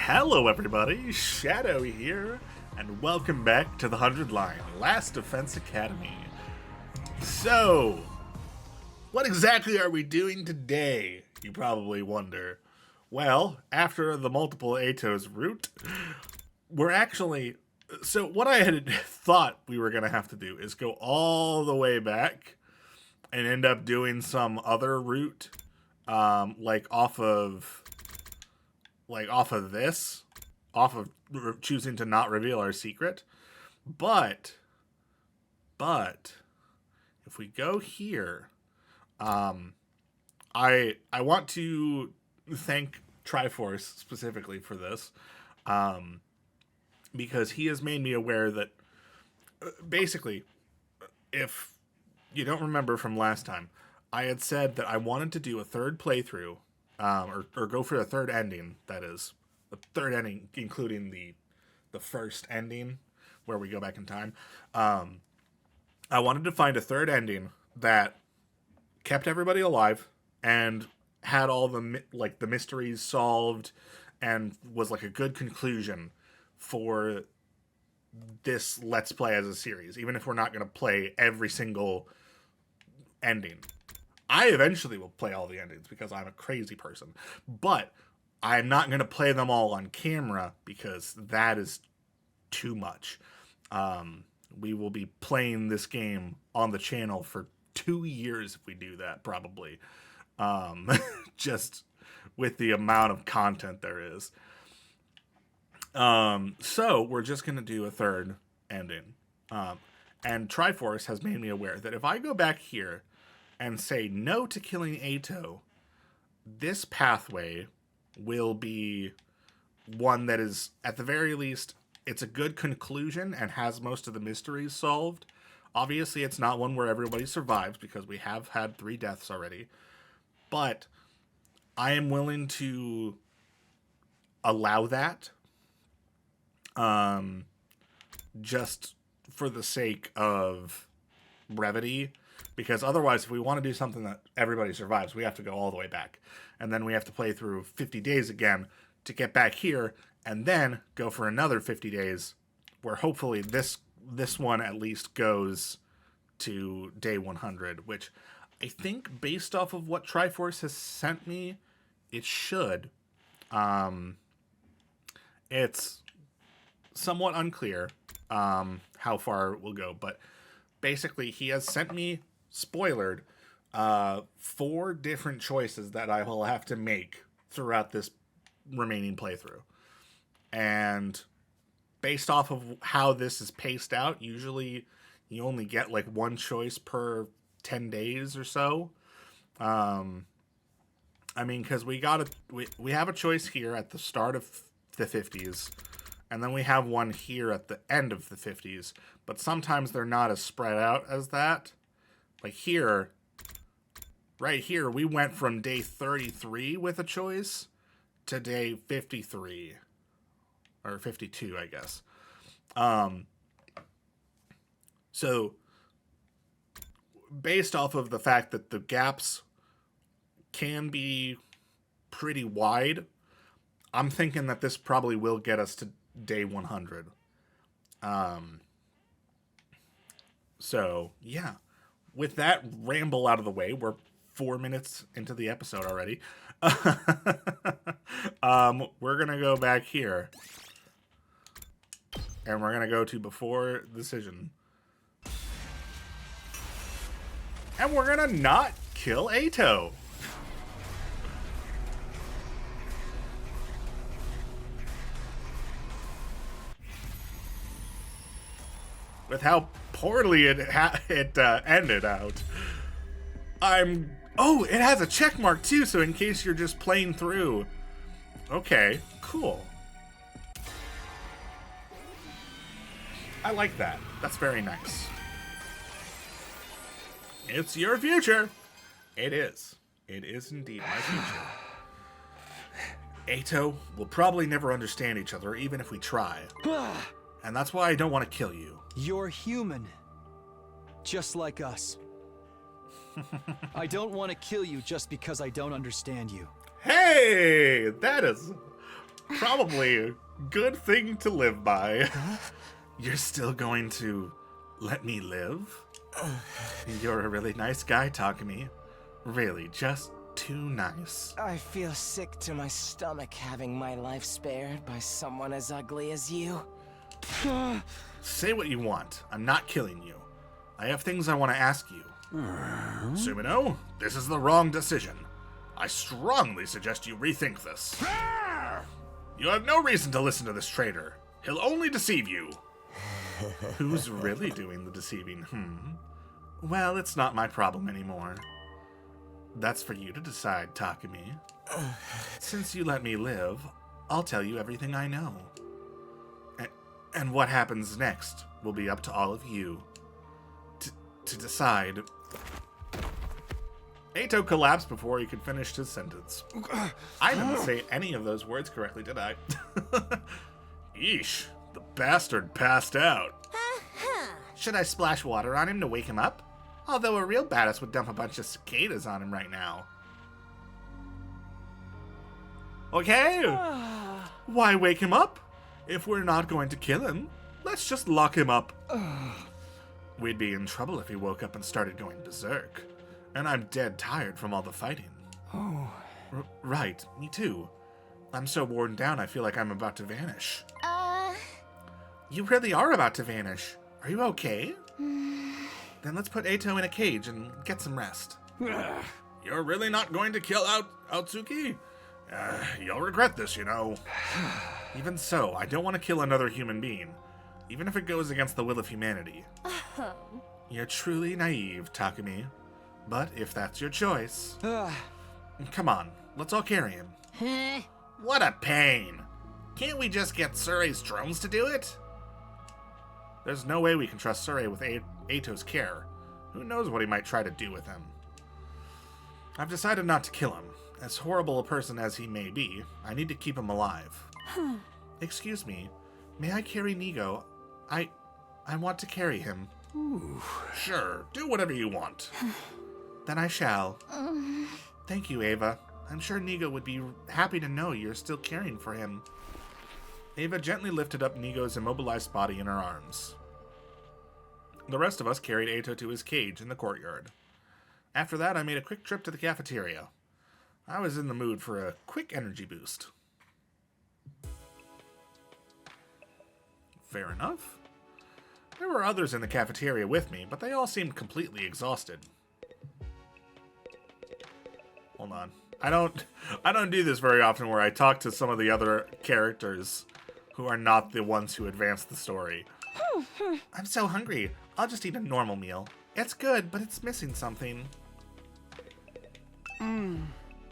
Hello everybody, Shadow here, and welcome back to the 100 Line Last Defense Academy. So, what exactly are we doing today, you probably wonder? Well, after the multiple Eito's route, we're actually... So what I had thought we were going to have to do is go all the way back and end up doing some other route, like off of choosing to not reveal our secret. But if we go here, I want to thank Triforce specifically for this, because he has made me aware that basically, if you don't remember from last time, I had said that I wanted to do a third playthrough, or go for a third ending, that is. The third ending, including the first ending, where we go back in time. I wanted to find a third ending that kept everybody alive and had all the mysteries solved and was like a good conclusion for this Let's Play as a series, even if we're not going to play every single ending. I eventually will play all the endings because I'm a crazy person, but I'm not going to play them all on camera because that is too much. We will be playing this game on the channel for 2 years if we do that, probably. Just with the amount of content there is. So we're just going to do a third ending. And Triforce has made me aware that if I go back here and say no to killing Eito, this pathway will be one that is, at the very least, it's a good conclusion and has most of the mysteries solved. Obviously, it's not one where everybody survives because we have had 3 deaths already. But I am willing to allow that, just for the sake of brevity. Because otherwise, if we want to do something that everybody survives, we have to go all the way back. And then we have to play through 50 days again to get back here, and then go for another 50 days, where hopefully this one at least goes to day 100, which I think, based off of what Triforce has sent me, it should. It's somewhat unclear how far it will go, but basically he has sent me, spoilered, 4 different choices that I will have to make throughout this remaining playthrough. And based off of how this is paced out, usually you only get like 1 choice per 10 days or so. I mean, because we have a choice here at the start of the 50s, and then we have one here at the end of the 50s, but sometimes they're not as spread out as that. Like here, right here, we went from day 33 with a choice to day 53. Or 52, I guess. So, based off of the fact that the gaps can be pretty wide, I'm thinking that this probably will get us to day 100. So, yeah. With that ramble out of the way, we're 4 minutes into the episode already. We're going to go back here. And we're going to go to before decision. And we're going to not kill Eito. With how poorly it ended out. Oh, it has a check mark too, so in case you're just playing through. Okay, cool. I like that. That's very nice. It's your future. It is. It is indeed my future. Eito will probably never understand each other, even if we try. And that's why I don't want to kill you. You're human. Just like us. I don't want to kill you just because I don't understand you. Hey! That is probably a good thing to live by. You're still going to let me live? You're a really nice guy, Takumi. Really, just too nice. I feel sick to my stomach having my life spared by someone as ugly as you. Say what you want. I'm not killing you. I have things I want to ask you. Sumino, this is the wrong decision. I strongly suggest you rethink this. You have no reason to listen to this traitor. He'll only deceive you. Who's really doing the deceiving? Well, it's not my problem anymore. That's for you to decide, Takumi. Since you let me live, I'll tell you everything I know. And what happens next will be up to all of you to decide. Eito collapsed before he could finish his sentence. I didn't say any of those words correctly, did I? Yeesh, the bastard passed out. Should I splash water on him to wake him up? Although a real badass would dump a bunch of cicadas on him right now. Okay. Why wake him up? If we're not going to kill him, let's just lock him up. We'd be in trouble if he woke up and started going berserk. And I'm dead tired from all the fighting. Oh. Right, me too. I'm so worn down I feel like I'm about to vanish. You really are about to vanish. Are you okay? Then let's put Eito in a cage and get some rest. You're really not going to kill Aotsuki? You'll regret this, you know. Even so, I don't want to kill another human being, even if it goes against the will of humanity. You're truly naive, Takumi. But if that's your choice... Come on, let's all carry him. What a pain! Can't we just get Sirei's drones to do it? There's no way we can trust Sirei with Eito's care. Who knows what he might try to do with him. I've decided not to kill him. As horrible a person as he may be, I need to keep him alive. Excuse me, may I carry Nigo? I want to carry him. Ooh. Sure, do whatever you want. Then I shall. Thank you, Ava. I'm sure Nigo would be happy to know you're still caring for him. Ava gently lifted up Nigo's immobilized body in her arms. The rest of us carried Eito to his cage in the courtyard. After that, I made a quick trip to the cafeteria. I was in the mood for a quick energy boost. Fair enough. There were others in the cafeteria with me, but they all seemed completely exhausted. Hold on. I don't do this very often where I talk to some of the other characters who are not the ones who advance the story. I'm so hungry. I'll just eat a normal meal. It's good, but it's missing something.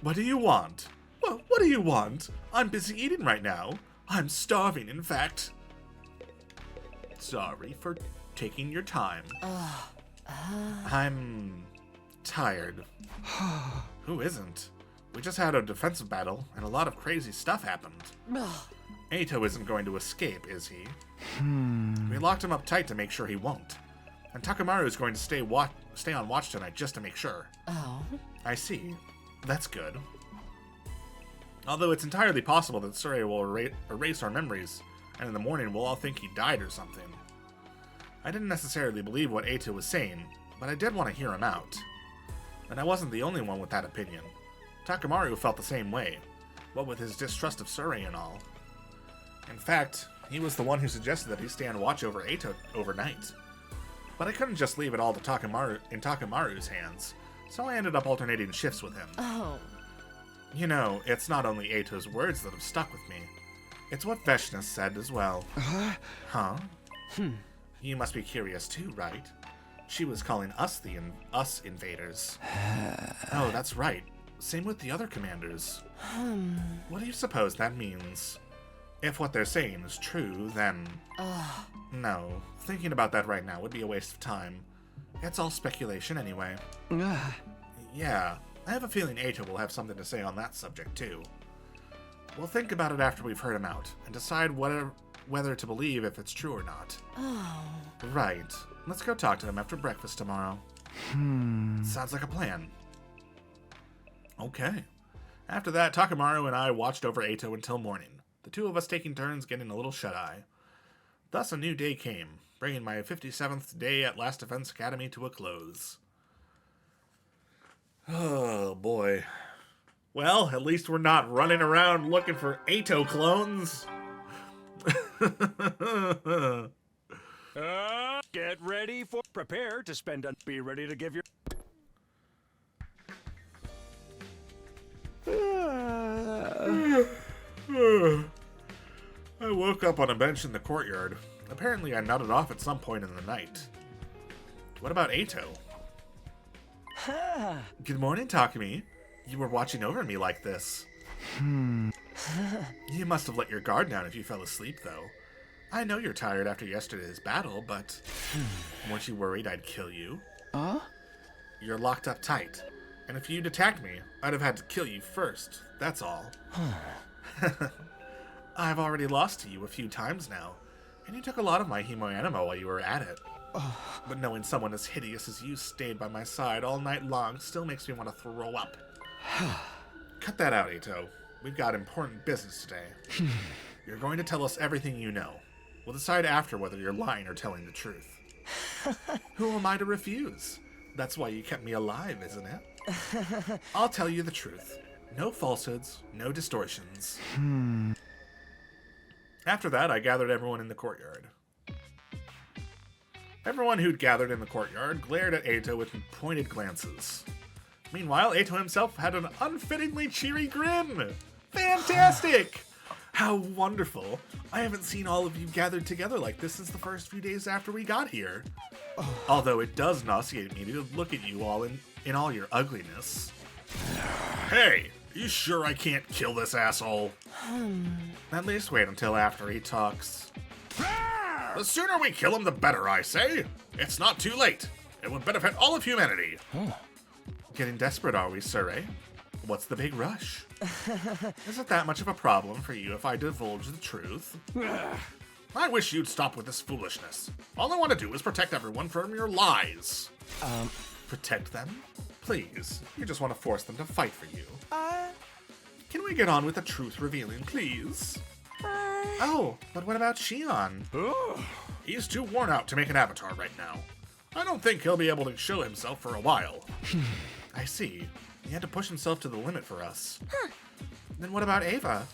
What do you want? Well, what do you want? I'm busy eating right now. I'm starving, in fact. Sorry for taking your time. I'm tired. Who isn't? We just had a defensive battle, and a lot of crazy stuff happened. Eito isn't going to escape, is he? We locked him up tight to make sure he won't. And Takamaru is going to stay on watch tonight just to make sure. Oh. I see. That's good. Although it's entirely possible that Sirei will erase our memories, and in the morning we'll all think he died or something. I didn't necessarily believe what Eito was saying, but I did want to hear him out. And I wasn't the only one with that opinion. Takamaru felt the same way, what with his distrust of Sirei and all. In fact, he was the one who suggested that he stay on watch over Eito overnight. But I couldn't just leave it all to Takamaru's hands, so I ended up alternating shifts with him. Oh. You know, it's not only Eito's words that have stuck with me. It's what Veshna said as well. Huh? You must be curious too, right? She was calling us us invaders. Oh, that's right. Same with the other commanders. What do you suppose that means? If what they're saying is true, then... No, thinking about that right now would be a waste of time. It's all speculation anyway. Yeah, I have a feeling Eito will have something to say on that subject too. We'll think about it after we've heard him out, and decide whether to believe if it's true or not. Oh. Right. Let's go talk to him after breakfast tomorrow. Sounds like a plan. Okay. After that, Takamaru and I watched over Eito until morning. the two of us taking turns getting a little shut-eye. Thus a new day came, bringing my 57th day at Last Defense Academy to a close. Oh, boy. Well, at least we're not running around looking for Eito clones. Get ready for... Prepare to spend a... Be ready to give your... I woke up on a bench in the courtyard. Apparently I nodded off at some point in the night. What about Eito? Good morning, Takumi. You were watching over me like this. You must have let your guard down if you fell asleep, though. I know you're tired after yesterday's battle, but... weren't you worried I'd kill you? You're locked up tight. And if you'd attacked me, I'd have had to kill you first. That's all. I've already lost to you a few times now, and you took a lot of my hemo-animo while you were at it. But knowing someone as hideous as you stayed by my side all night long still makes me want to throw up. Cut that out, Eito. We've got important business today. You're going to tell us everything you know. We'll decide after whether you're lying or telling the truth. Who am I to refuse? That's why you kept me alive, isn't it? I'll tell you the truth. No falsehoods, no distortions. After that, I gathered everyone in the courtyard. Everyone who'd gathered in the courtyard glared at Eito with pointed glances. Meanwhile, Eito himself had an unfittingly cheery grin. Fantastic! How wonderful. I haven't seen all of you gathered together like this since the first few days after we got here. Although it does nauseate me to look at you all in all your ugliness. Hey, you sure I can't kill this asshole? At least wait until after he talks. The sooner we kill him, the better, I say. It's not too late. It would benefit all of humanity. Getting desperate, are we, Sirei? What's the big rush? Is it that much of a problem for you if I divulge the truth? I wish you'd stop with this foolishness. All I want to do is protect everyone from your lies. Protect them? Please. You just want to force them to fight for you. Can we get on with the truth revealing, please? Oh, but what about Shion? He's too worn out to make an avatar right now. I don't think he'll be able to show himself for a while. I see. He had to push himself to the limit for us. Then what about Ava?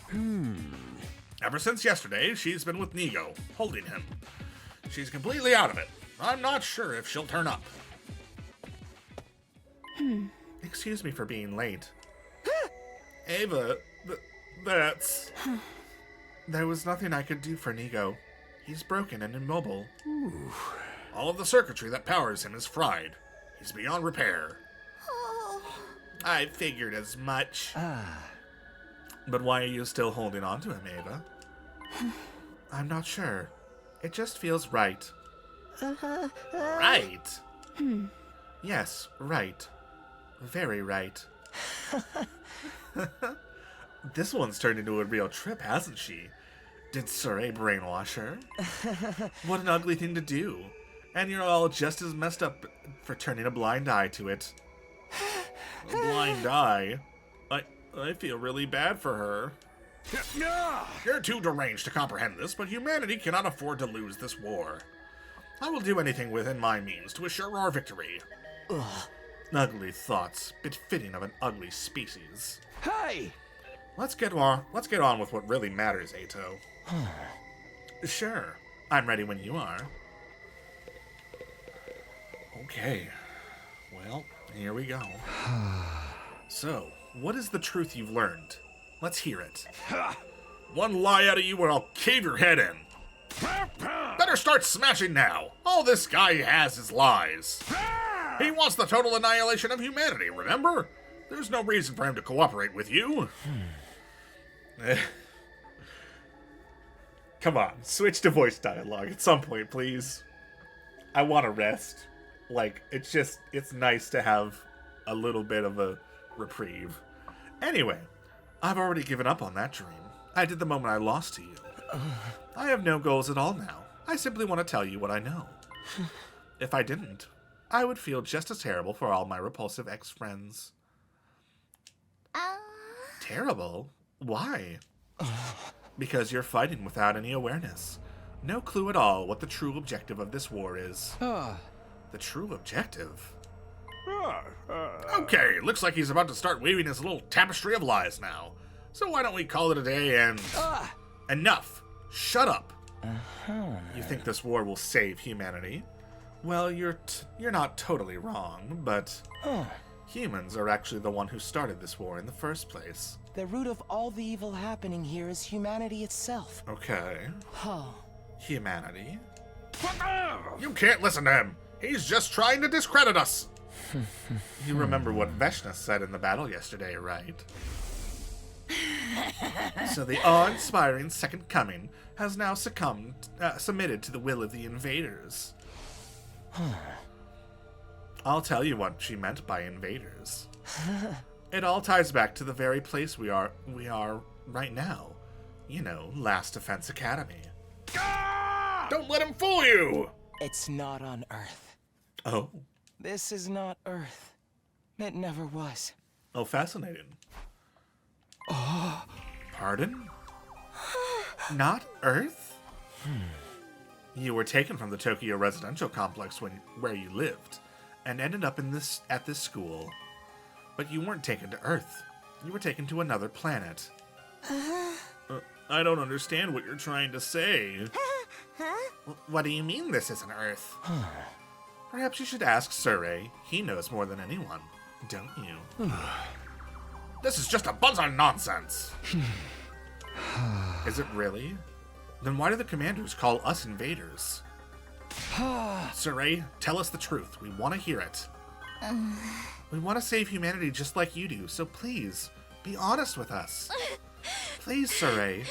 Ever since yesterday, she's been with Nigo, holding him. She's completely out of it. I'm not sure if she'll turn up. Excuse me for being late. Ava, that's... There was nothing I could do for Nigo. He's broken and immobile. All of the circuitry that powers him is fried. He's beyond repair. I figured as much. But why are you still holding on to him, Ava? I'm not sure. It just feels right. Right? Yes, right. Very right. This one's turned into a real trip, hasn't she? Did Sirei brainwash her? What an ugly thing to do. And you're all just as messed up for turning a blind eye to it. A blind eye? I feel really bad for her. You're too deranged to comprehend this, but humanity cannot afford to lose this war. I will do anything within my means to assure our victory. Ugly thoughts, befitting of an ugly species. Hey! Let's get on with what really matters, Eito. Sure. I'm ready when you are. Okay. Well, here we go. So, what is the truth you've learned? Let's hear it. One lie out of you and I'll cave your head in. Better start smashing now. All this guy has is lies. He wants the total annihilation of humanity, remember? There's no reason for him to cooperate with you. Come on, switch to voice dialogue at some point, please. I want to rest. Like, it's nice to have a little bit of a reprieve. Anyway, I've already given up on that dream. I did the moment I lost to you. I have no goals at all now. I simply want to tell you what I know. If I didn't, I would feel just as terrible for all my repulsive ex-friends. Terrible? Why? Because you're fighting without any awareness. No clue at all what the true objective of this war is. The true objective? Okay, looks like he's about to start weaving his little tapestry of lies now. So why don't we call it a day and... Enough! Shut up! You think this war will save humanity? Well, you're not totally wrong, but... Humans are actually the one who started this war in the first place. The root of all the evil happening here is humanity itself. Okay. Oh. Humanity? You can't listen to him! He's just trying to discredit us! You remember what Veshna said in the battle yesterday, right? So the awe-inspiring Second Coming has now submitted to the will of the invaders. I'll tell you what she meant by invaders. It all ties back to the very place we are right now. You know, Last Defense Academy. Don't let him fool you! It's not on Earth. Oh. This is not Earth. It never was. Oh, fascinating. Pardon? Not Earth? You were taken from the Tokyo residential complex where you lived, and ended up at this school. But you weren't taken to Earth. You were taken to another planet. I don't understand what you're trying to say. What do you mean this isn't Earth? Perhaps you should ask Sirei. He knows more than anyone, don't you? This is just a bunch of nonsense. Is it really? Then why do the commanders call us invaders? Sirei, tell us the truth. We want to hear it. We want to save humanity just like you do, so please, be honest with us. Please, Sirei.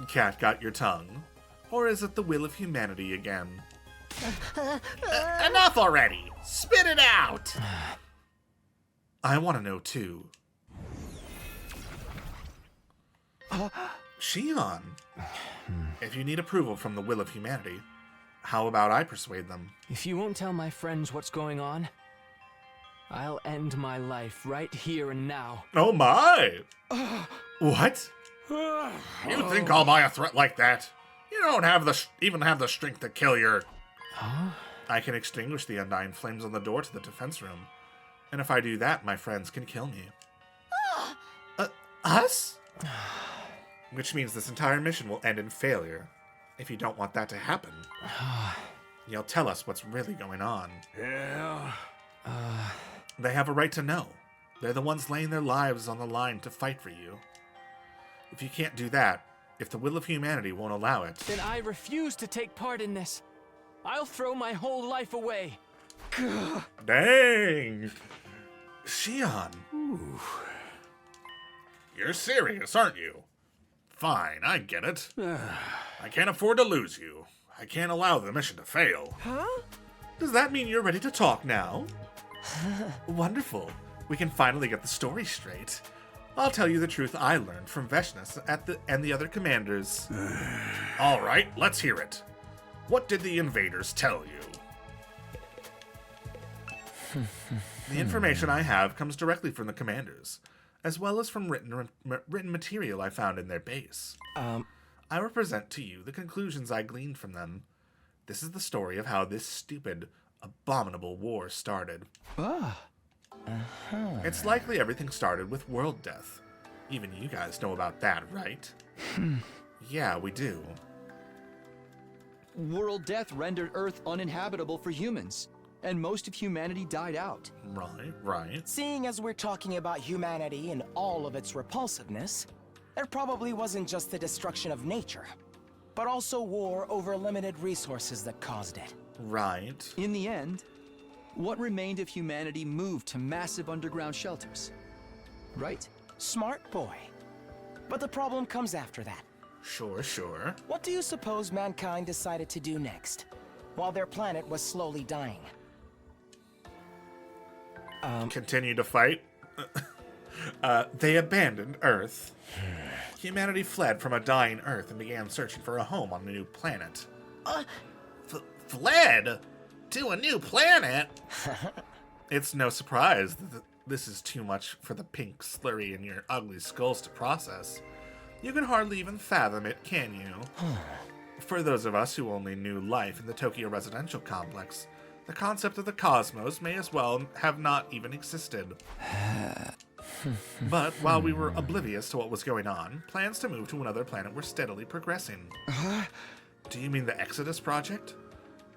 Cat got your tongue? Or is it the will of humanity again? Enough already! Spit it out! I want to know too. Shion, if you need approval from the will of humanity, how about I persuade them? If you won't tell my friends what's going on, I'll end my life right here and now. Oh my! What? You think I'll buy a threat like that? You don't have even have the strength to kill your... I can extinguish the undying flames on the door to the defense room. And if I do that, my friends can kill me. Us? Which means this entire mission will end in failure. If you don't want that to happen, you'll tell us what's really going on. Yeah. They have a right to know. They're the ones laying their lives on the line to fight for you. If you can't do that, if the will of humanity won't allow it... Then I refuse to take part in this. I'll throw my whole life away. Dang! Shion. You're serious, aren't you? Fine, I get it. I can't afford to lose you. I can't allow the mission to fail. Does that mean you're ready to talk now? Wonderful. We can finally get the story straight. I'll tell you the truth I learned from Veshnas and the other commanders. All right, let's hear it. What did the invaders tell you? The information I have comes directly from the commanders, as well as from written material I found in their base. I will present to you the conclusions I gleaned from them. This is the story of how this stupid, abominable war started. It's likely everything started with world death. Even you guys know about that, right? Yeah, we do. World death rendered Earth uninhabitable for humans, and most of humanity died out. Right. Seeing as we're talking about humanity and all of its repulsiveness, there probably wasn't just the destruction of nature, but also war over limited resources that caused it. Right. In the end, what remained of humanity moved to massive underground shelters, right? Smart boy. But the problem comes after that. Sure. What do you suppose mankind decided to do next, while their planet was slowly dying? Continue to fight? They abandoned Earth. Humanity fled from a dying Earth and began searching for a home on a new planet. Fled? To a new planet? It's no surprise that this is too much for the pink slurry in your ugly skulls to process. You can hardly even fathom it, can you? For those of us who only knew life in the Tokyo residential complex, the concept of the cosmos may as well have not even existed. But while we were oblivious to what was going on, plans to move to another planet were steadily progressing. Do you mean the Exodus project?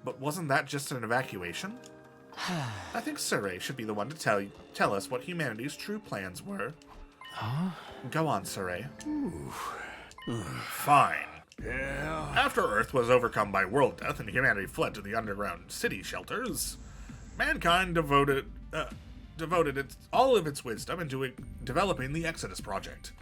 But wasn't that just an evacuation? I think Sirei should be the one to tell us what humanity's true plans were. Go on, Sirei. Fine. Yeah. After Earth was overcome by world death and humanity fled to the underground city shelters, mankind devoted all of its wisdom into developing the Exodus project.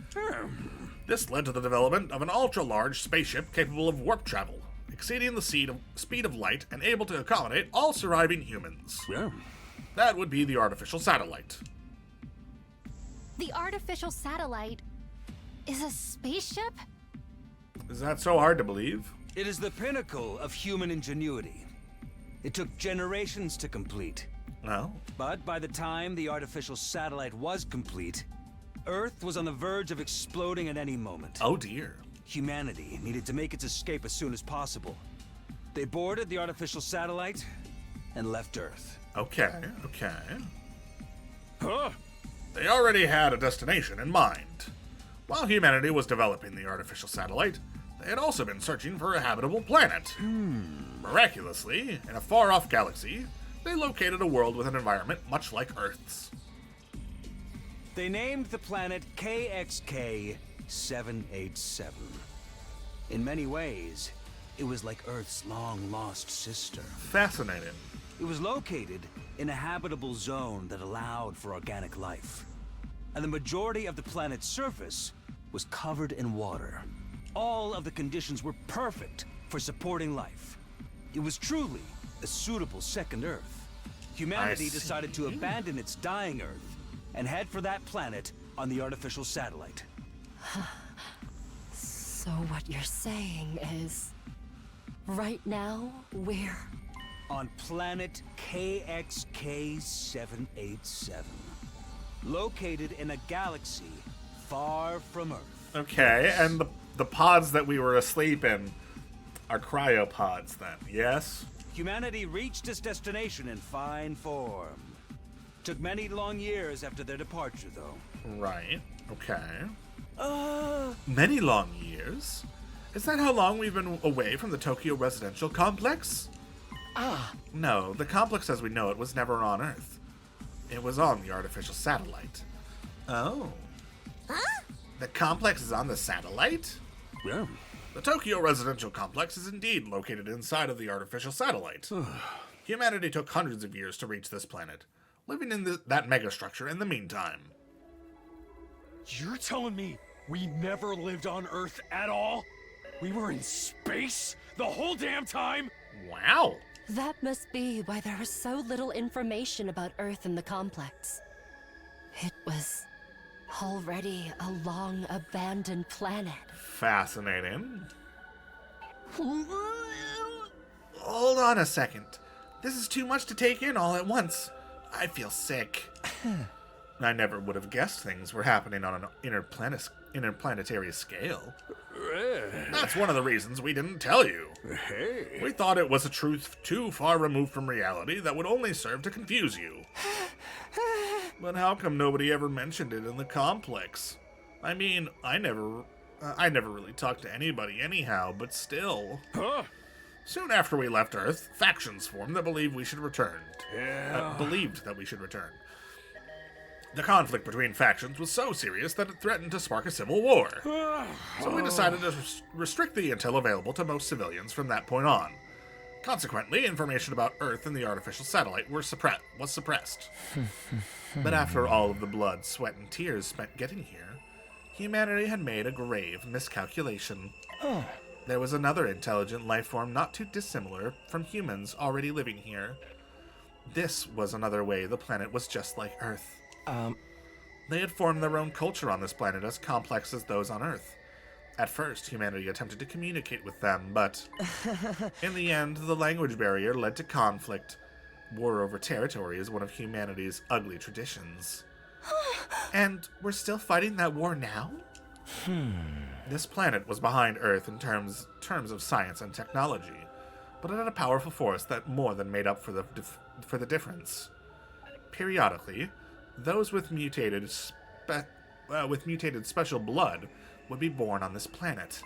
This led to the development of an ultra-large spaceship capable of warp travel, exceeding the speed of light and able to accommodate all surviving humans. Yeah. That would be the artificial satellite. The artificial satellite is a spaceship? Is that so hard to believe? It is the pinnacle of human ingenuity. It took generations to complete. No. But by the time the artificial satellite was complete, Earth was on the verge of exploding at any moment. Oh dear. Humanity needed to make its escape as soon as possible. They boarded the artificial satellite and left Earth. Okay. Huh? They already had a destination in mind. While humanity was developing the artificial satellite, they had also been searching for a habitable planet. Miraculously, in a far-off galaxy, they located a world with an environment much like Earth's. They named the planet KXK 787. In many ways, it was like Earth's long-lost sister. Fascinating. It was located in a habitable zone that allowed for organic life. And the majority of the planet's surface was covered in water. All of the conditions were perfect for supporting life. It was truly a suitable second Earth. Humanity decided to abandon its dying Earth and head for that planet on the artificial satellite. So what you're saying is, right now, we're... On planet KXK 787. Located in a galaxy far from Earth. Okay, and the pods that we were asleep in are cryopods then, yes? Humanity reached its destination in fine form. Took many long years after their departure, though. Right, okay. Many long years? Is that how long we've been away from the Tokyo residential complex? No, the complex as we know it was never on Earth. It was on the artificial satellite. Oh. Huh? The complex is on the satellite? Yeah. The Tokyo residential complex is indeed located inside of the artificial satellite. Humanity took hundreds of years to reach this planet, living in that megastructure in the meantime. You're telling me we never lived on Earth at all? We were in space the whole damn time? Wow. That must be why there was so little information about Earth in the complex. It was already a long-abandoned planet. Fascinating. Hold on a second. This is too much to take in all at once. I feel sick. I never would have guessed things were happening on an interplanetary scale. That's one of the reasons we didn't tell you. Hey. We thought it was a truth too far removed from reality that would only serve to confuse you. But how come nobody ever mentioned it in the complex? I mean, I never really talked to anybody anyhow, but still. Huh? Soon after we left Earth, factions formed that believed we should return. Yeah. Believed that we should return. The conflict between factions was so serious that it threatened to spark a civil war. So we decided to restrict the intel available to most civilians from that point on. Consequently, information about Earth and the artificial satellite was suppressed. But after all of the blood, sweat, and tears spent getting here, humanity had made a grave miscalculation. There was another intelligent life form not too dissimilar from humans already living here. This was another way the planet was just like Earth. They had formed their own culture on this planet as complex as those on Earth. At first, humanity attempted to communicate with them, but in the end, the language barrier led to conflict. War over territory is one of humanity's ugly traditions. And we're still fighting that war now? This planet was behind Earth in terms of science and technology, but it had a powerful force that more than made up for the difference. Periodically, those with mutated special blood would be born on this planet.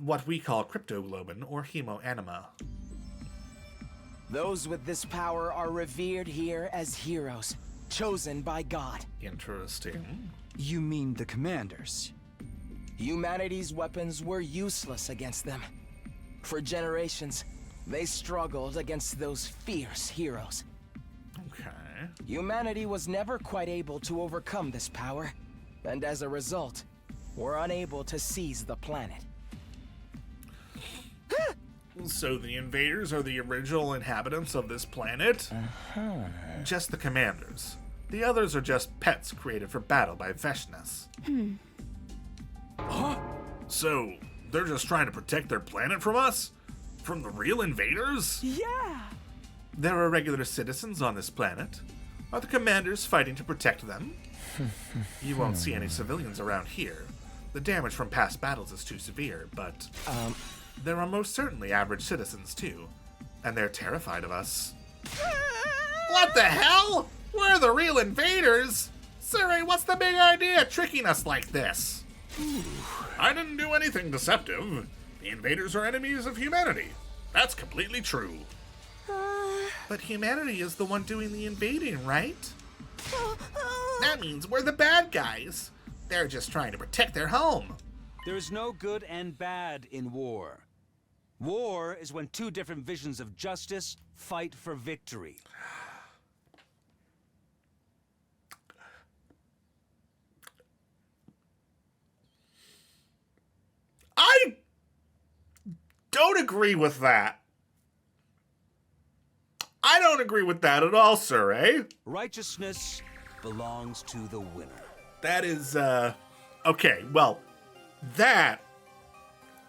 What we call cryptoglobin or hemoanima. Those with this power are revered here as heroes, chosen by God. Interesting. You mean the commanders? Humanity's weapons were useless against them. For generations, they struggled against those fierce heroes. Okay. Humanity was never quite able to overcome this power, and as a result, were unable to seize the planet. So the invaders are the original inhabitants of this planet? Just the commanders. The others are just pets created for battle by Veshness. So, they're just trying to protect their planet from us? From the real invaders? Yeah! There are regular citizens on this planet. Are the commanders fighting to protect them? You won't see any civilians around here. The damage from past battles is too severe, but there are most certainly average citizens too, and they're terrified of us. What the hell? We're the real invaders? Sirei, what's the big idea tricking us like this? I didn't do anything deceptive. The invaders are enemies of humanity. That's completely true. But humanity is the one doing the invading, right? That means we're the bad guys. They're just trying to protect their home. There is no good and bad in war. War is when two different visions of justice fight for victory. I don't agree with that. I don't agree with that at all, Sirei. Righteousness belongs to the winner. That is, okay, well, that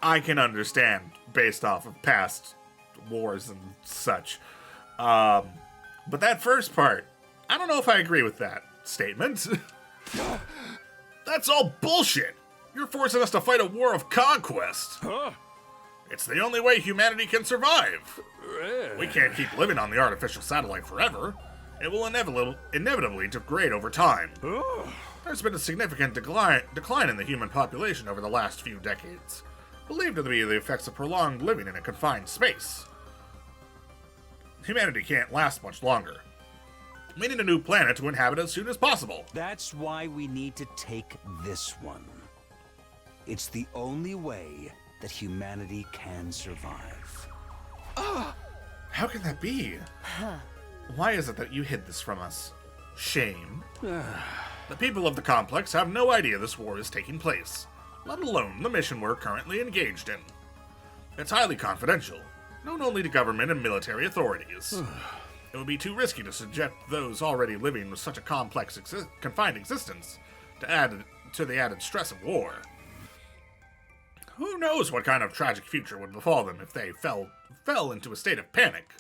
I can understand based off of past wars and such. But that first part, I don't know if I agree with that statement. That's all bullshit. You're forcing us to fight a war of conquest. Huh? It's the only way humanity can survive. We can't keep living on the artificial satellite forever. It will inevitably degrade over time. There's been a significant decline in the human population over the last few decades, believed to be the effects of prolonged living in a confined space. Humanity can't last much longer. We need a new planet to inhabit as soon as possible. That's why we need to take this one. It's the only way that humanity can survive. How can that be? Why is it that you hid this from us? Shame. The people of the complex have no idea this war is taking place, let alone the mission we're currently engaged in. It's highly confidential, known only to government and military authorities. It would be too risky to subject those already living with such a complex, confined existence to the added stress of war. Who knows what kind of tragic future would befall them if they fell into a state of panic.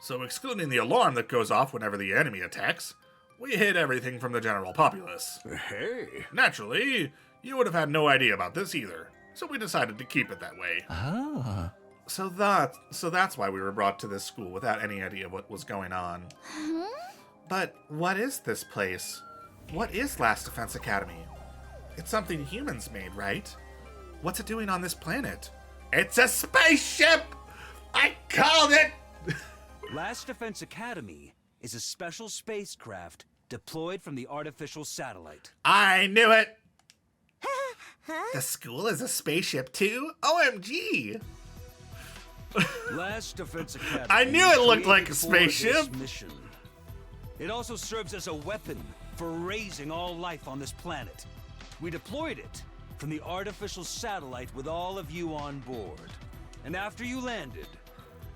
So excluding the alarm that goes off whenever the enemy attacks, we hid everything from the general populace. Hey. Naturally, you would have had no idea about this either, so we decided to keep it that way. So that's why we were brought to this school without any idea what was going on. But what is this place? What is Last Defense Academy? It's something humans made, right? What's it doing on this planet? It's a spaceship! I called it! Last Defense Academy is a special spacecraft deployed from the artificial satellite. I knew it! The school is a spaceship too? OMG! Last Defense Academy. I knew it looked like a was created for spaceship. this mission. It also serves as a weapon for raising all life on this planet. We deployed it from the artificial satellite with all of you on board. And after you landed,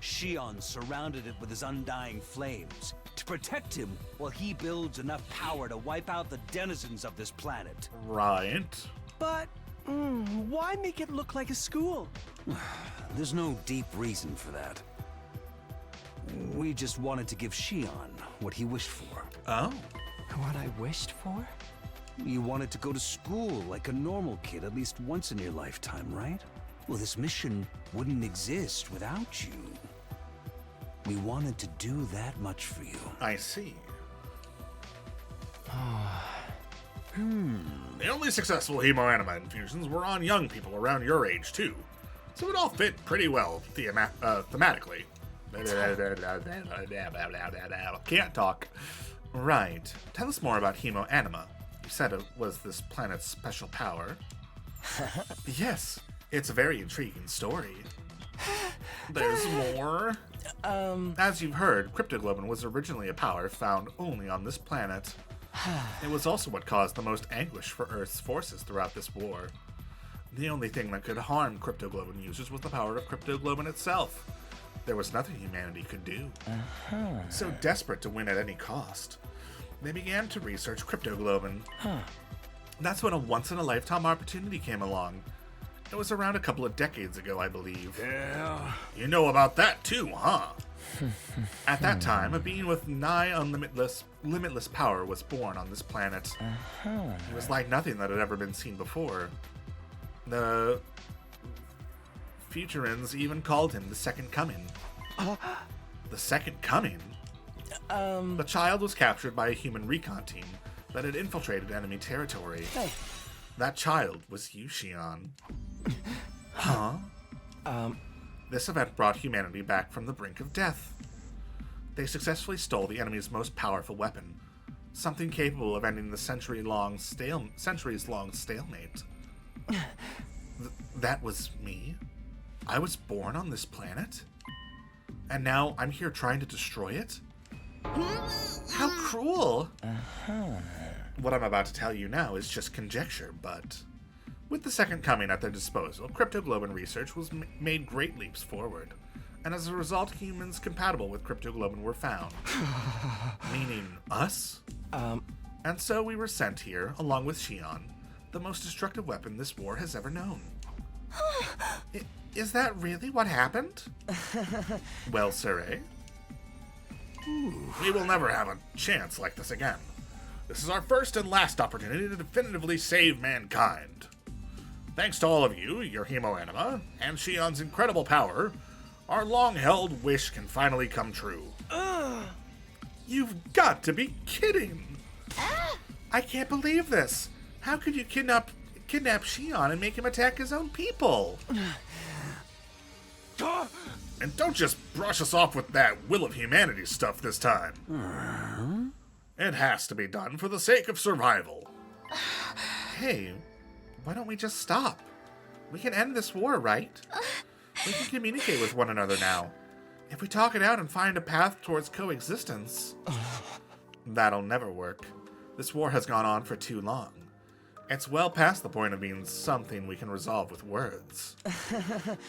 Shion surrounded it with his undying flames to protect him while he builds enough power to wipe out the denizens of this planet. Right. But, why make it look like a school? There's no deep reason for that. We just wanted to give Shion what he wished for. Oh. What I wished for? You wanted to go to school like a normal kid at least once in your lifetime, right? Well, this mission wouldn't exist without you. We wanted to do that much for you. I see. The only successful hemoanima infusions were on young people around your age, too. So it all fit pretty well thematically. Can't talk. Right. Tell us more about hemoanima. You said it was this planet's special power. Yes, it's a very intriguing story. There's more. As you've heard, cryptoglobin was originally a power found only on this planet. It was also what caused the most anguish for Earth's forces throughout this war. The only thing that could harm cryptoglobin users was the power of cryptoglobin itself. There was nothing humanity could do. So desperate to win at any cost, they began to research cryptoglobin. That's when a once-in-a-lifetime opportunity came along. It was around a couple of decades ago, I believe. Yeah. You know about that too, huh? At that time, a being with nigh limitless power was born on this planet. He was like nothing that had ever been seen before. The Futurans even called him the Second Coming. The Second Coming? The child was captured by a human recon team that had infiltrated enemy territory. That child was you, Shion. Huh? This event brought humanity back from the brink of death. They successfully stole the enemy's most powerful weapon, something capable of ending the centuries-long stalemate. That was me? I was born on this planet? And now I'm here trying to destroy it? How cruel! What I'm about to tell you now is just conjecture, but with the Second Coming at their disposal, cryptoglobin research was made great leaps forward, and as a result, humans compatible with cryptoglobin were found. Meaning us? And so we were sent here, along with Shion, the most destructive weapon this war has ever known. Is that really what happened? Well, Sirei, we will never have a chance like this again. This is our first and last opportunity to definitively save mankind. Thanks to all of you, your hemoanima, and Shion's incredible power, our long-held wish can finally come true. You've got to be kidding! I can't believe this! How could you kidnap Shion and make him attack his own people? And don't just brush us off with that will of humanity stuff this time. It has to be done for the sake of survival. Hey, why don't we just stop? We can end this war, right? We can communicate with one another now. If we talk it out and find a path towards coexistence... That'll never work. This war has gone on for too long. It's well past the point of being something we can resolve with words.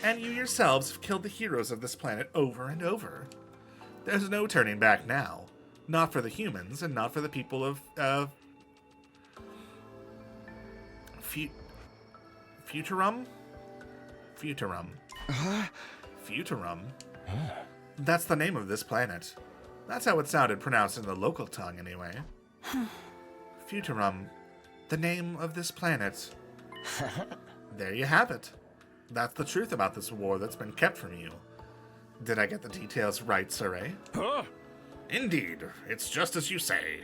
And you yourselves have killed the heroes of this planet over and over. There's no turning back now. Not for the humans, and not for the people of, Futurum? Futurum. Futurum? That's the name of this planet. That's how it sounded pronounced in the local tongue, anyway. Futurum. The name of this planet. There you have it. That's the truth about this war that's been kept from you. Did I get the details right, Sirei? Huh? Indeed, it's just as you say.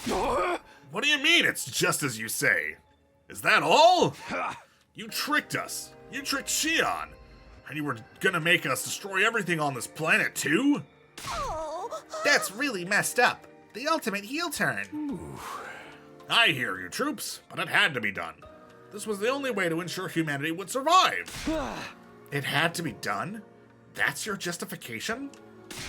What do you mean, it's just as you say? Is that all? You tricked us. You tricked Shion. And you were gonna make us destroy everything on this planet, too? That's really messed up. The ultimate heel turn. I hear you, troops, but it had to be done. This was the only way to ensure humanity would survive. It had to be done? That's your justification?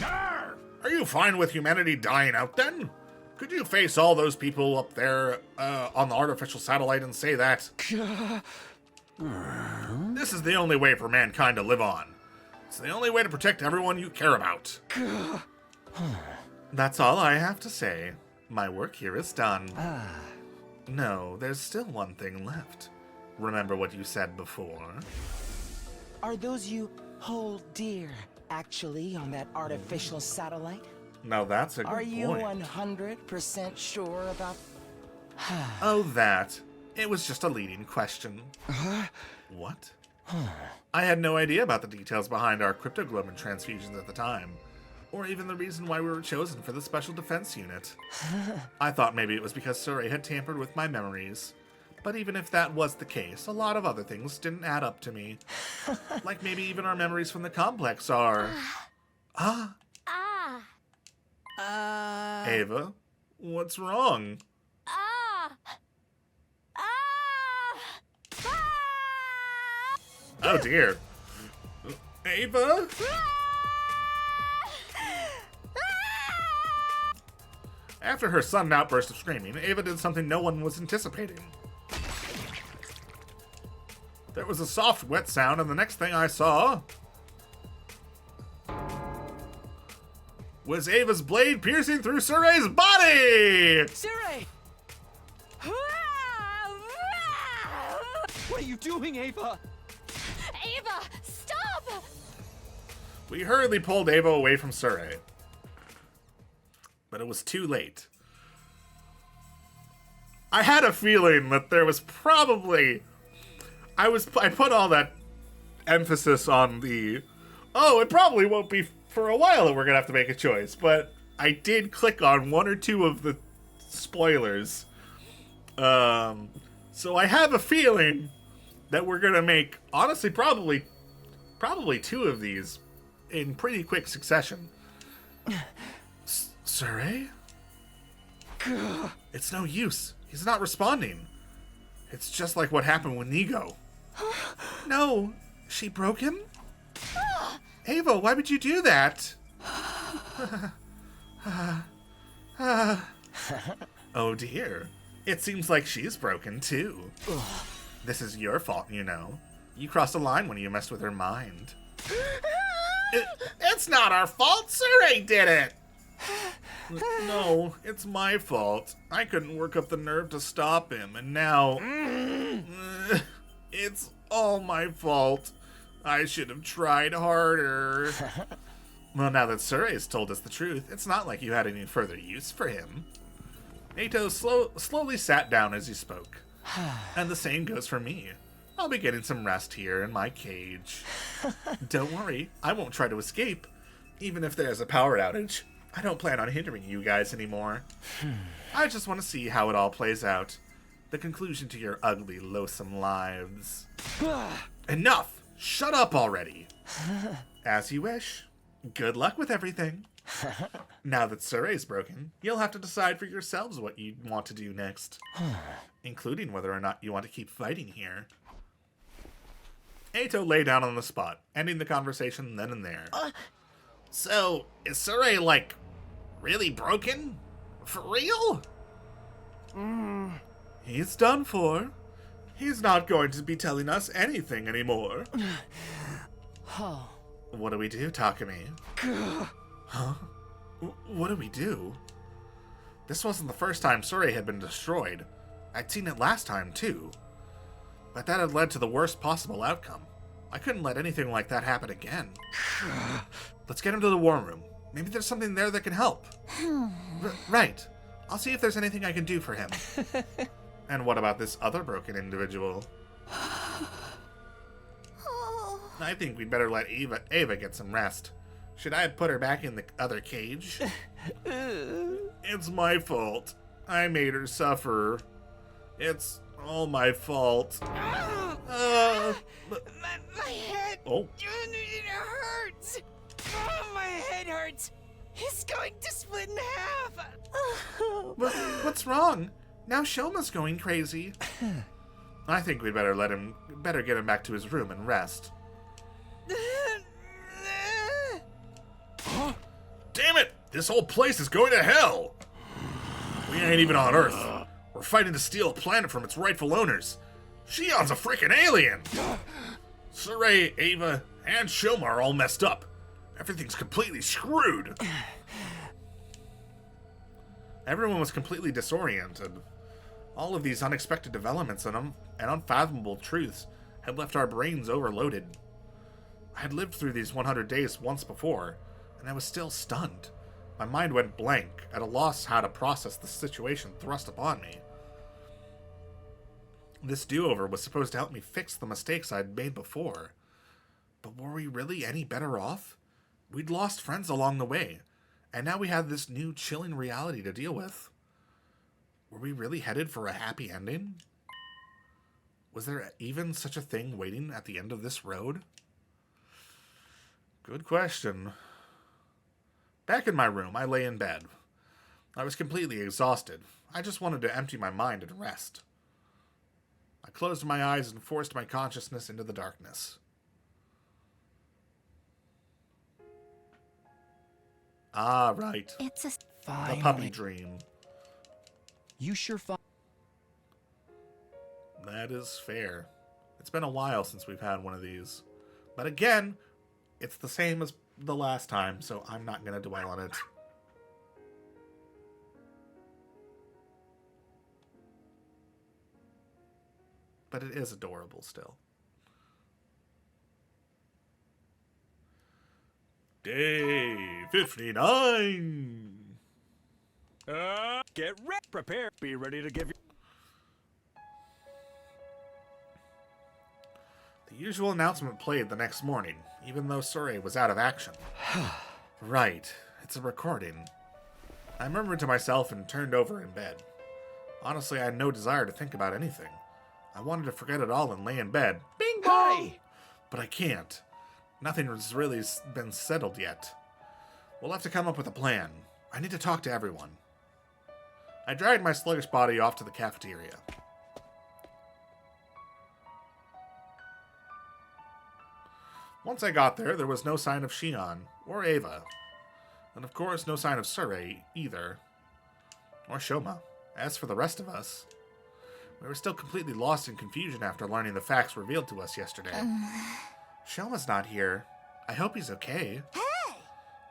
Are you fine with humanity dying out then? Could you face all those people up there on the artificial satellite and say that? This is the only way for mankind to live on. It's the only way to protect everyone you care about. That's all I have to say. My work here is done. No, there's still one thing left. Remember what you said before? Are those you hold dear actually on that artificial satellite? Now that's a good Are you point. 100% sure about... Oh, that. It was just a leading question. What? I had no idea about the details behind our cryptoglobin transfusions at the time, or even the reason why we were chosen for the Special Defense Unit. I thought maybe it was because Sirei had tampered with my memories. But even if that was the case, a lot of other things didn't add up to me. Like maybe even our memories from the complex are... Ava, what's wrong? Oh dear. Ava? After her sudden outburst of screaming, Ava did something no one was anticipating. There was a soft, wet sound, and the next thing I saw was Ava's blade piercing through Sirei's body! Sirei! What are you doing, Ava? Ava, stop! We hurriedly pulled Ava away from Sirei. But it was too late. I had a feeling that there was probably... I put all that emphasis on the... Oh, it probably won't be for a while that we're going to have to make a choice. But I did click on one or two of the spoilers. So I have a feeling that we're going to make, honestly, probably two of these in pretty quick succession. Sirei? It's no use. He's not responding. It's just like what happened with Nigo. No, she broke him? Ava, why would you do that? Oh dear. It seems like she's broken too. This is your fault, you know. You crossed a line when you messed with her mind. It's not our fault. Sirei did it. No, it's my fault. I couldn't work up the nerve to stop him, and now... It's all my fault. I should have tried harder. Well, now that Sirei's told us the truth, it's not like you had any further use for him. Eito slowly sat down as he spoke. And the same goes for me. I'll be getting some rest here in my cage. Don't worry, I won't try to escape. Even if there's a power outage, I don't plan on hindering you guys anymore. I just want to see how it all plays out. The conclusion to your ugly, loathsome lives. Enough! Shut up already! As you wish. Good luck with everything. Now that Sirei's broken, you'll have to decide for yourselves what you want to do next. Including whether or not you want to keep fighting here. Eito lay down on the spot, ending the conversation then and there. So, is Sirei, like, really broken? For real? He's done for. He's not going to be telling us anything anymore. What do we do, Takumi? Huh? What do we do? This wasn't the first time Sirei had been destroyed. I'd seen it last time, too. But that had led to the worst possible outcome. I couldn't let anything like that happen again. Let's get him to the war room. Maybe there's something there that can help. Right. I'll see if there's anything I can do for him. And what about this other broken individual? I think we'd better let Ava get some rest. Should I put her back in the other cage? It's my fault. I made her suffer. It's all my fault. My head! Oh. It hurts! Oh, my head hurts! He's going to split in half! What's wrong? Now Shoma's going crazy. I think we'd better get him back to his room and rest. Huh? Damn it! This whole place is going to hell! We ain't even on Earth. We're fighting to steal a planet from its rightful owners. Shion's a freaking alien! Sirei, Ava, and Shoma are all messed up. Everything's completely screwed. Everyone was completely disoriented. All of these unexpected developments and unfathomable truths had left our brains overloaded. I had lived through these 100 days once before, and I was still stunned. My mind went blank, at a loss how to process the situation thrust upon me. This do-over was supposed to help me fix the mistakes I'd made before. But were we really any better off? We'd lost friends along the way, and now we had this new chilling reality to deal with. Were we really headed for a happy ending? Was there even such a thing waiting at the end of this road? Good question. Back in my room, I lay in bed. I was completely exhausted. I just wanted to empty my mind and rest. I closed my eyes and forced my consciousness into the darkness. Ah, right. It's a... The puppy dream. You sure That is fair. It's been a while since we've had one of these. But again, it's the same as the last time, so I'm not going to dwell on it. But it is adorable still. Day 59! Get ready. Prepare. Be ready to give you... The usual announcement played the next morning, even though Sirei was out of action. Right, it's a recording. I murmured to myself and turned over in bed. Honestly, I had no desire to think about anything. I wanted to forget it all and lay in bed. Bing bong! But I can't. Nothing has really been settled yet. We'll have to come up with a plan. I need to talk to everyone. I dragged my sluggish body off to the cafeteria. Once I got there, there was no sign of Shion or Ava. And of course, no sign of Sirei either. Or Shoma. As for the rest of us, we were still completely lost in confusion after learning the facts revealed to us yesterday. Shoma's not here. I hope he's okay. Hey!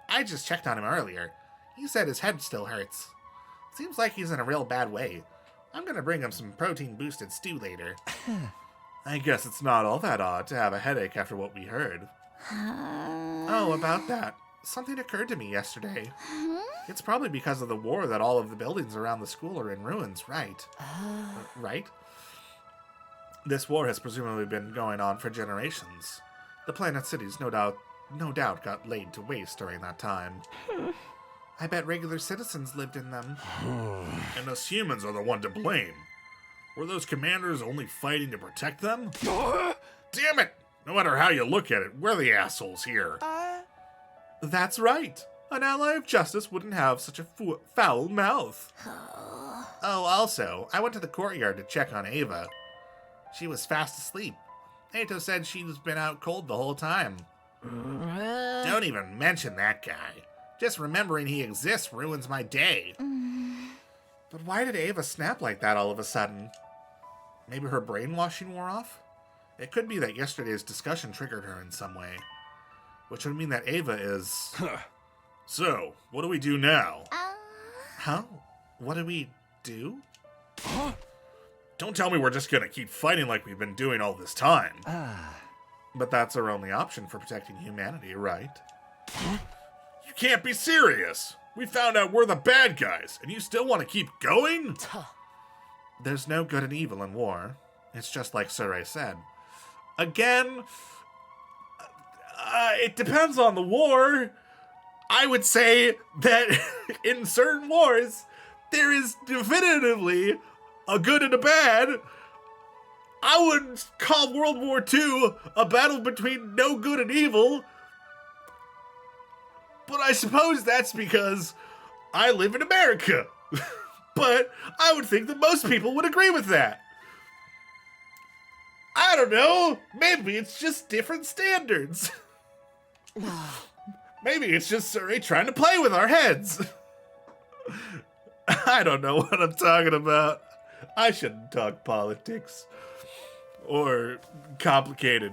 I just checked on him earlier. He said his head still hurts. Seems like he's in a real bad way. I'm gonna bring him some protein-boosted stew later. I guess it's not all that odd to have a headache after what we heard. Oh, about that. Something occurred to me yesterday. It's probably because of the war that all of the buildings around the school are in ruins, right? Right? This war has presumably been going on for generations. The planet cities no doubt got laid to waste during that time. I bet regular citizens lived in them. And us humans are the one to blame. Were those commanders only fighting to protect them? Damn it! No matter how you look at it, we're the assholes here. That's right. An ally of justice wouldn't have such a foul mouth. Oh, also, I went to the courtyard to check on Ava. She was fast asleep. Eito said she's been out cold the whole time. Don't even mention that guy. Just remembering he exists ruins my day. But why did Ava snap like that all of a sudden? Maybe her brainwashing wore off? It could be that yesterday's discussion triggered her in some way. Which would mean that Ava is... So, what do we do now? Huh? What do we do? Don't tell me we're just gonna keep fighting like we've been doing all this time. But that's our only option for protecting humanity, right? You can't be serious! We found out we're the bad guys, and you still want to keep going? There's no good and evil in war. It's just like Sirei said. Again, it depends on the war. I would say that in certain wars, there is definitively a good and a bad. I wouldn't call World War II a battle between no good and evil. But I suppose that's because I live in America. But I would think that most people would agree with that. I don't know. Maybe it's just different standards. Maybe it's just Sirei trying to play with our heads. I don't know what I'm talking about. I shouldn't talk politics. Or complicated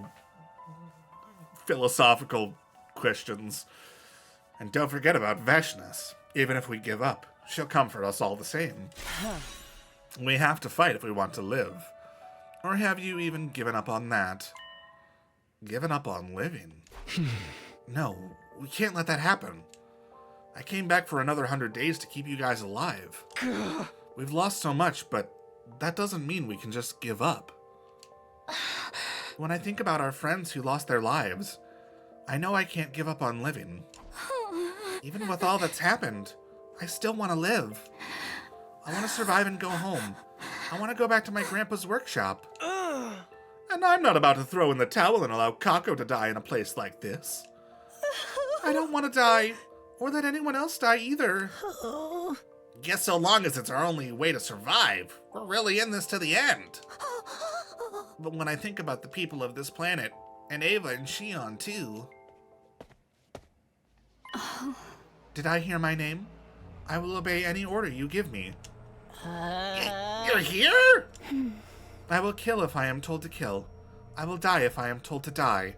philosophical questions. And don't forget about Vashnas. Even if we give up, she'll comfort us all the same. We have to fight if we want to live. Or have you even given up on that? Given up on living? No, we can't let that happen. I came back for another 100 days to keep you guys alive. We've lost so much, but that doesn't mean we can just give up. When I think about our friends who lost their lives, I know I can't give up on living. Even with all that's happened, I still want to live. I want to survive and go home. I want to go back to my grandpa's workshop. And I'm not about to throw in the towel and allow Kako to die in a place like this. I don't want to die, or let anyone else die either. Guess so long as it's our only way to survive, we're really in this to the end. But when I think about the people of this planet, and Ava and Shion too... Did I hear my name? I will obey any order you give me. You're here? I will kill if I am told to kill. I will die if I am told to die.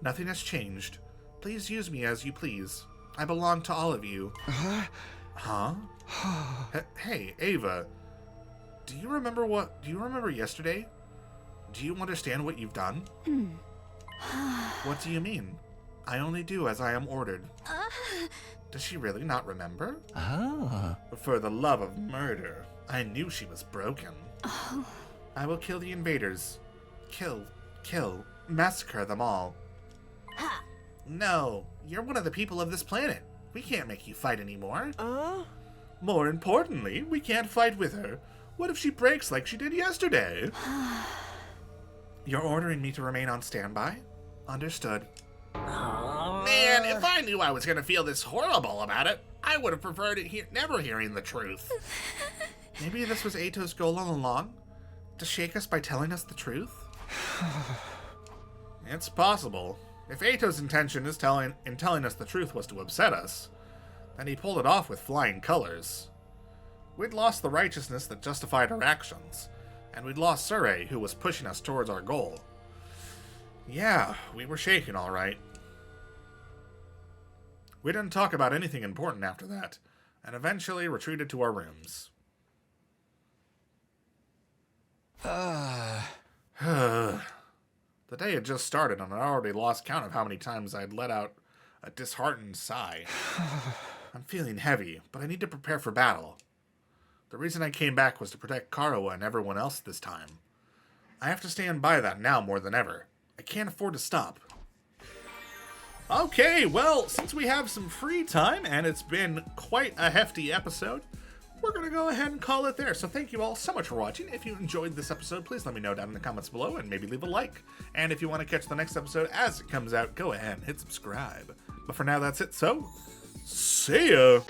Nothing has changed. Please use me as you please. I belong to all of you. Huh? Hey, Ava. Do you remember yesterday? Do you understand what you've done? What do you mean? I only do as I am ordered. Does she really not remember? For the love of murder, I knew she was broken. I will kill the invaders. Kill, massacre them all. No, you're one of the people of this planet. We can't make you fight anymore. More importantly, we can't fight with her. What if she breaks like she did yesterday? You're ordering me to remain on standby? Understood. Man, if I knew I was going to feel this horrible about it, I would have preferred never hearing the truth. Maybe this was Eito's goal all along? To shake us by telling us the truth? It's possible. If Eito's intention in telling us the truth was to upset us, then he pulled it off with flying colors. We'd lost the righteousness that justified our actions, and we'd lost Sirei, who was pushing us towards our goal. Yeah, we were shaken, all right. We didn't talk about anything important after that, and eventually retreated to our rooms. The day had just started, and I already lost count of how many times I'd let out a disheartened sigh. I'm feeling heavy, but I need to prepare for battle. The reason I came back was to protect Karawa and everyone else this time. I have to stand by that now more than ever. I can't afford to stop. Okay, well, since we have some free time, and it's been quite a hefty episode, we're going to go ahead and call it there. So thank you all so much for watching. If you enjoyed this episode, please let me know down in the comments below and maybe leave a like. And if you want to catch the next episode as it comes out, go ahead and hit subscribe. But for now, that's it. So, see ya!